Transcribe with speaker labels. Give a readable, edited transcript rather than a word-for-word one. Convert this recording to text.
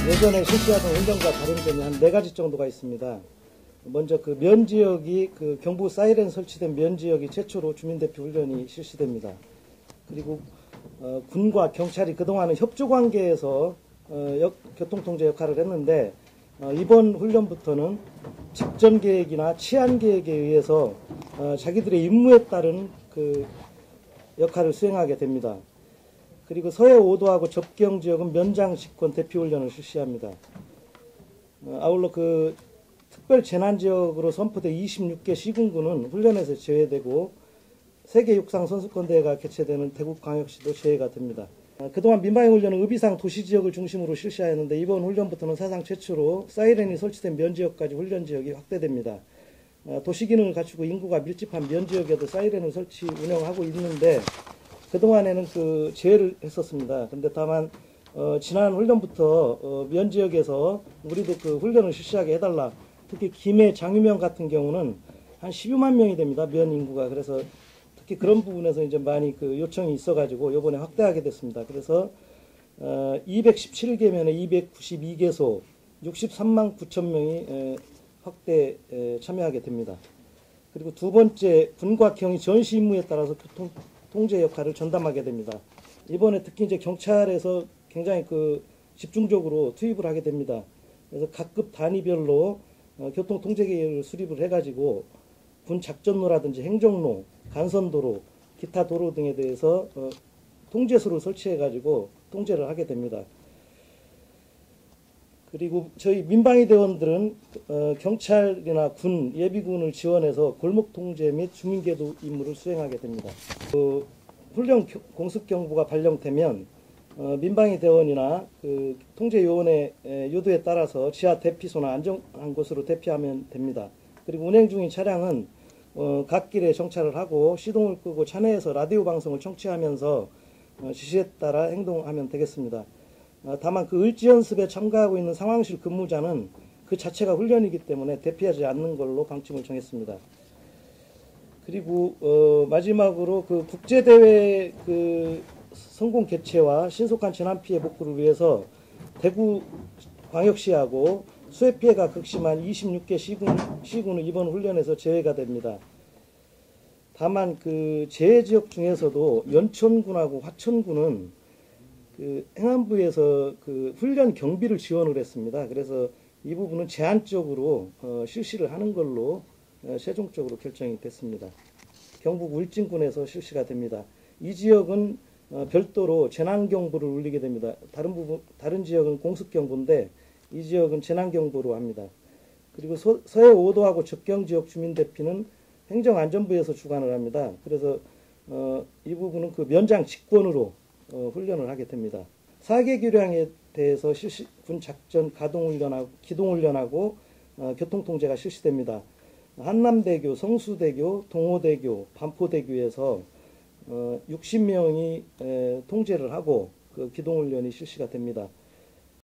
Speaker 1: 예전에 실시하던 훈련과 다른 점이 한 4가지 정도가 있습니다. 먼저 그 면 지역이 그 경부 사이렌 설치된 면 지역이 최초로 주민대피 훈련이 실시됩니다. 그리고 군과 경찰이 그동안은 협조 관계에서 교통통제 역할을 했는데 이번 훈련부터는 작전 계획이나 치안 계획에 의해서 자기들의 임무에 따른 그 역할을 수행하게 됩니다. 그리고 서해 5도하고 접경 지역은 면장 직권 대피 훈련을 실시합니다. 아울러 그 특별 재난 지역으로 선포된 26개 시군구는 훈련에서 제외되고 세계 육상 선수권 대회가 개최되는 대구광역시도 제외가 됩니다. 그동안 민방위 훈련은 의비상 도시 지역을 중심으로 실시하였는데 이번 훈련부터는 사상 최초로 사이렌이 설치된 면 지역까지 훈련 지역이 확대됩니다. 도시 기능을 갖추고 인구가 밀집한 면 지역에도 사이렌을 설치 운영하고 있는데 그동안에는 그 제외를 했었습니다. 근데 다만 지난 훈련부터 면 지역에서 우리도 그 훈련을 실시하게 해달라. 특히 김해 장유면 같은 경우는 한 12만 명이 됩니다. 면 인구가. 그래서 특히 그런 부분에서 이제 많이 그 요청이 있어가지고 이번에 확대하게 됐습니다. 그래서 217개면에 292개소 63만 9천 명이 확대 참여하게 됩니다. 그리고 두 번째, 군과 경이 전시 임무에 따라서 교통 통제 역할을 전담하게 됩니다. 이번에 특히 이제 경찰에서 굉장히 그 집중적으로 투입을 하게 됩니다. 그래서 각급 단위별로 교통 통제 계획을 수립을 해가지고 군 작전로라든지 행정로, 간선도로, 기타 도로 등에 대해서 통제소를 설치해가지고 통제를 하게 됩니다. 그리고 저희 민방위 대원들은 경찰이나 군, 예비군을 지원해서 골목 통제 및 주민계도 임무를 수행하게 됩니다. 훈련 공습경보가 발령되면 민방위 대원이나 그 통제요원의 요도에 따라서 지하 대피소나 안전한 곳으로 대피하면 됩니다. 그리고 운행 중인 차량은 갓길에 정차를 하고 시동을 끄고 차내에서 라디오 방송을 청취하면서 지시에 따라 행동하면 되겠습니다. 다만 그 을지연습에 참가하고 있는 상황실 근무자는 그 자체가 훈련이기 때문에 대피하지 않는 걸로 방침을 정했습니다. 그리고 마지막으로 그 국제대회 그 성공 개최와 신속한 재난 피해 복구를 위해서 대구 광역시하고 수해 피해가 극심한 26개 시군은 이번 훈련에서 제외가 됩니다. 다만 그 제외 지역 중에서도 연천군하고 화천군은 그 행안부에서 그 훈련 경비를 지원을 했습니다. 그래서 이 부분은 제한적으로 실시를 하는 걸로 최종적으로 결정이 됐습니다. 경북 울진군에서 실시가 됩니다. 이 지역은 별도로 재난경보를 울리게 됩니다. 다른 지역은 공습경보인데 이 지역은 재난경보로 합니다. 그리고 서해 5도하고 접경지역 주민대피는 행정안전부에서 주관을 합니다. 그래서 이 부분은 그 면장 직권으로 훈련을 하게 됩니다. 4개 교량에 대해서 군 작전 가동훈련하고 기동훈련하고 교통통제가 실시됩니다. 한남대교, 성수대교, 동호대교, 반포대교에서 60명이 통제를 하고 그 기동훈련이 실시가 됩니다.